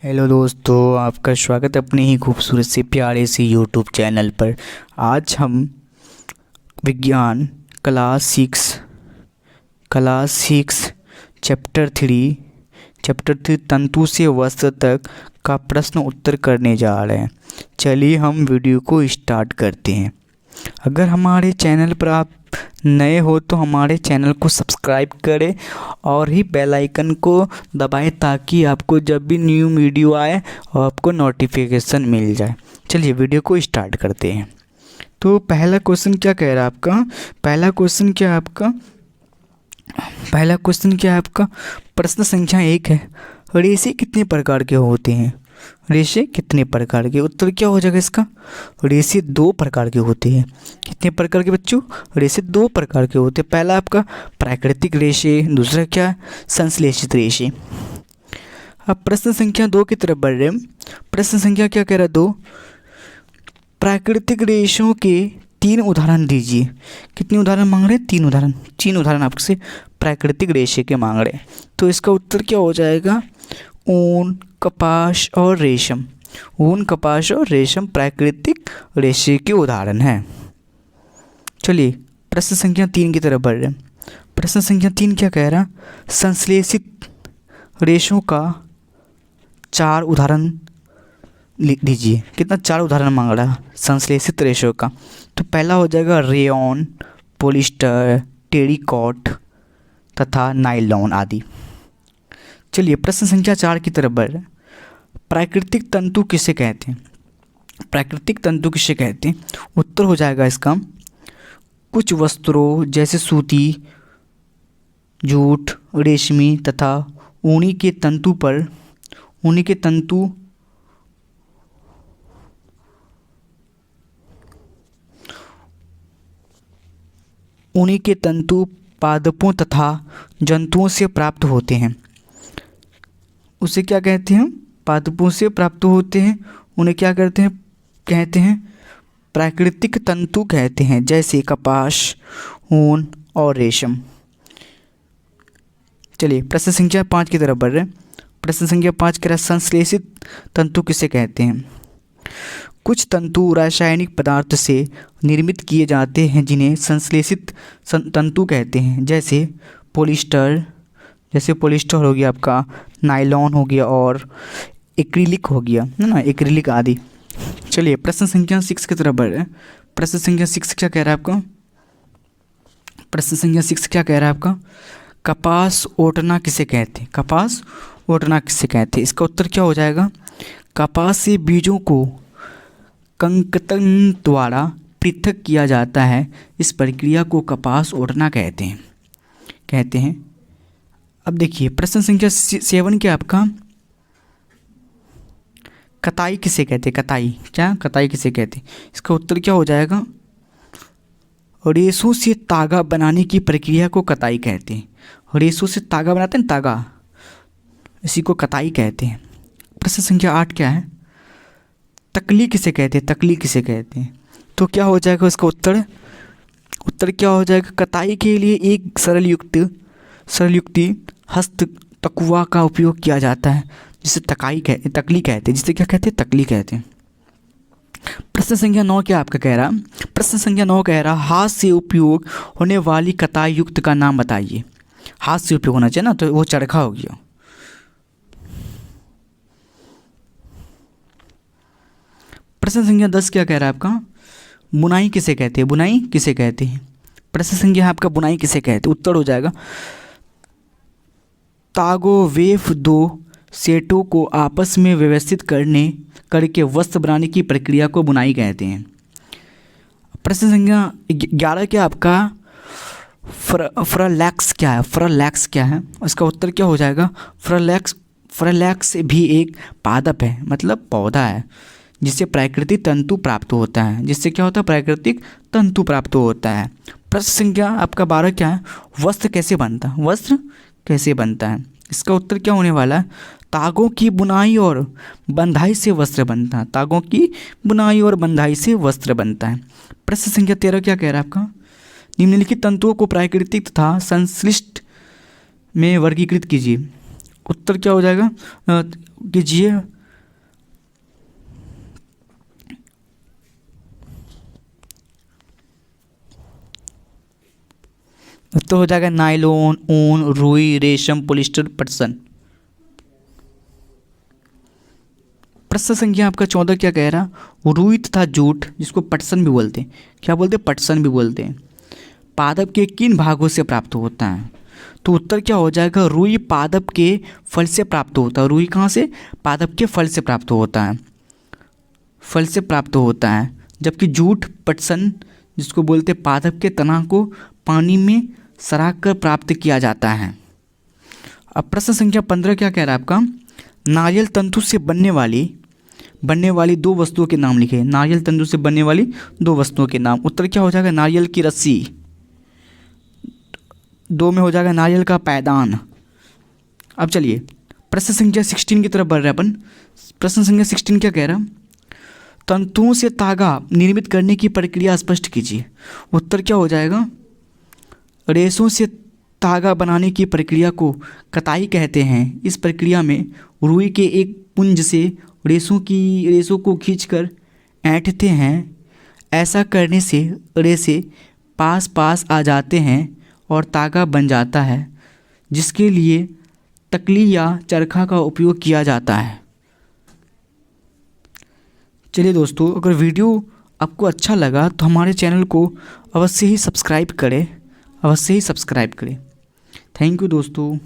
Hello दोस्तों, आपका स्वागत है अपने ही खूबसूरत से प्यारे से यूट्यूब चैनल पर। आज हम विज्ञान क्लास 6 चैप्टर 3 तंतु से वस्त्र तक का प्रश्न उत्तर करने जा रहे हैं। चलिए हम वीडियो को स्टार्ट करते हैं। अगर हमारे चैनल पर आप नए हो तो हमारे चैनल को सब्सक्राइब करें और ही बेल आइकन को दबाएं ताकि आपको जब भी न्यू वीडियो आए और आपको नोटिफिकेशन मिल जाए। चलिए वीडियो को स्टार्ट करते हैं। तो पहला क्वेश्चन क्या कह रहा है आपका? पहला क्वेश्चन क्या है आपका? प्रश्न संख्या 1 है, रेशे कितने प्रकार के होते हैं? रेशे कितने प्रकार के? उत्तर क्या हो जाएगा इसका? रेशे 2 प्रकार के होते हैं। कितने प्रकार के बच्चों? रेशे 2 प्रकार के होते हैं। पहला आपका प्राकृतिक रेशे, दूसरा क्या? संश्लेषित रेशे। अब प्रश्न संख्या 2 की तरफ बढ़ रहे हैं। प्रश्न संख्या क्या कह रहा है? 2। प्राकृतिक रेशों के 3 उदाहरण दीजिए। कितने उदाहरण मांग रहे हैं? 3 उदाहरण। 3 उदाहरण आपसे प्राकृतिक रेशे के मांग रहे हैं। तो इसका उत्तर क्या हो जाएगा? ऊन, कपास और रेशम। ऊन, कपास और रेशम प्राकृतिक रेशे के उदाहरण हैं। चलिए प्रश्न संख्या 3 की तरफ बढ़ रहे हैं। प्रश्न संख्या 3 क्या कह रहा? संश्लेषित रेशों का 4 उदाहरण लिख दीजिए। कितना? 4 उदाहरण मांग रहा है संश्लेषित रेशों का। तो पहला हो जाएगा रेयॉन, पॉलिस्टर, टेरिकॉट तथा नायलॉन आदि। चलिए प्रश्न संख्या 4 की तरफ बढ़ रहे हैं। प्राकृतिक तंतु किसे कहते हैं? प्राकृतिक तंतु किसे कहते हैं? उत्तर हो जाएगा इसका कुछ वस्त्रों जैसे सूती, जूट, रेशमी तथा ऊनी के तंतु पादपों तथा जंतुओं से प्राप्त होते हैं। उसे क्या कहते हैं? पादपों से प्राप्त होते हैं। उन्हें क्या कहते हैं? प्राकृतिक तंतु कहते हैं, जैसे कपास, ऊन और रेशम। चलिए प्रश्न संख्या 5 की तरफ बढ़ रहे हैं। प्रश्न संख्या 5 कह रहा है संश्लेषित तंतु किसे कहते हैं? कुछ तंतु रासायनिक पदार्थ से निर्मित किए जाते हैं जिन्हें संश्लेषित तंतु कहते हैं, जैसे पॉलिस्टर हो गया आपका, नायलॉन हो गया और एक्रिलिक हो गया, है ना, एक्रिलिक आदि। चलिए प्रश्न संख्या 6 की तरफ बढ़ रहे हैं। प्रश्न संख्या 6 क्या कह रहा है आपका? प्रश्न संख्या 6 क्या कह रहा है आपका? कपास ओटना किसे कहते हैं? कपास ओटना किसे कहते हैं? इसका उत्तर क्या हो जाएगा? कपास से बीजों को कंकतन द्वारा पृथक किया जाता है। इस प्रक्रिया को कपास ओटना कहते हैं। अब देखिए प्रश्न संख्या 7 क्या आपका? कताई किसे कहते हैं? कताई किसे कहते हैं? इसका उत्तर क्या हो जाएगा? रेशों से तागा बनाने की प्रक्रिया को कताई कहते हैं। रेशों से तागा बनाते हैं, तागा, इसी को कताई कहते हैं। प्रश्न संख्या 8 क्या है? तकली किसे कहते हैं? तो क्या हो जाएगा इसका उत्तर क्या हो जाएगा? कताई के लिए एक सरल युक्ति हस्त तकुआ का उपयोग किया जाता है, जिसे तकली कहते हैं। जिसे क्या कहते हैं? तकली कहते हैं। प्रश्न संख्या 9 क्या आपका कह रहा? प्रश्न संख्या 9 कह रहा हाथ से उपयोग होने वाली कताई युक्त का नाम बताइए। हाथ से उपयोग होना चाहिए ना, तो वो चरखा हो गया। प्रश्न संख्या 10 क्या कह रहा है आपका? बुनाई किसे कहते हैं? प्रश्न संख्या आपका बुनाई किसे कहते हैं? उत्तर हो जाएगा तागो वेफ 2 सेटों को आपस में व्यवस्थित करके वस्त्र बनाने की प्रक्रिया को बुनाई कहते हैं। प्रश्न संख्या 11 क्या आपका? फ्रलैक्स क्या है? इसका उत्तर क्या हो जाएगा? फ्रलैक्स भी एक पादप है, मतलब पौधा है, जिससे प्राकृतिक तंतु प्राप्त होता है। प्राकृतिक तंतु प्राप्त होता है। प्रश्न संख्या आपका 12 क्या है? वस्त्र कैसे बनता है? इसका उत्तर क्या होने वाला है? तागों की बुनाई और बंधाई से वस्त्र बनता है। प्रश्न संख्या 13 क्या कह रहा है आपका? निम्नलिखित तंतुओं को प्राकृतिक तथा संश्लिष्ट में वर्गीकृत कीजिए। उत्तर क्या हो जाएगा? कीजिए तो हो जाएगा नायलॉन, ऊन, रुई, रेशम, पॉलिस्टर, पटसन। प्रश्न संख्या आपका 14 क्या कह रहा, रुई तथा जूट जिसको पटसन भी बोलते हैं, क्या बोलते हैं, पटसन भी बोलते हैं, पादप के किन भागों से प्राप्त होता है। तो उत्तर क्या हो जाएगा, रुई पादप के फल से प्राप्त होता है। रुई कहाँ से, पादप के फल से प्राप्त होता है, फल से प्राप्त होता है। जबकि जूट, पटसन जिसको बोलते हैं पादप के तना को पानी में सराख कर प्राप्त किया जाता है। अब प्रश्न संख्या 15 क्या कह रहा है आपका, नारियल तंतु से बनने वाली दो वस्तुओं के नाम लिखे। नारियल तंतु से बनने वाली दो वस्तुओं के नाम। उत्तर क्या हो जाएगा, नारियल की रस्सी। 2 में हो जाएगा नारियल का पैदान। अब चलिए प्रश्न संख्या 16 की तरफ बढ़ रहे हैं अपन। प्रश्न संख्या 16 क्या कह रहा, तंतुओं से तागा निर्मित करने की प्रक्रिया स्पष्ट कीजिए। उत्तर क्या हो जाएगा, रेशों से तागा बनाने की प्रक्रिया को कताई कहते हैं। इस प्रक्रिया में रुई के एक पुंज से रेशों को खींचकर ऐंठते हैं। ऐसा करने से रेशे पास पास आ जाते हैं और तागा बन जाता है, जिसके लिए तकली या चरखा का उपयोग किया जाता है। चलिए दोस्तों, अगर वीडियो आपको अच्छा लगा तो हमारे चैनल को अवश्य ही सब्सक्राइब करें, अवश्य ही सब्सक्राइब करें। थैंक यू दोस्तों।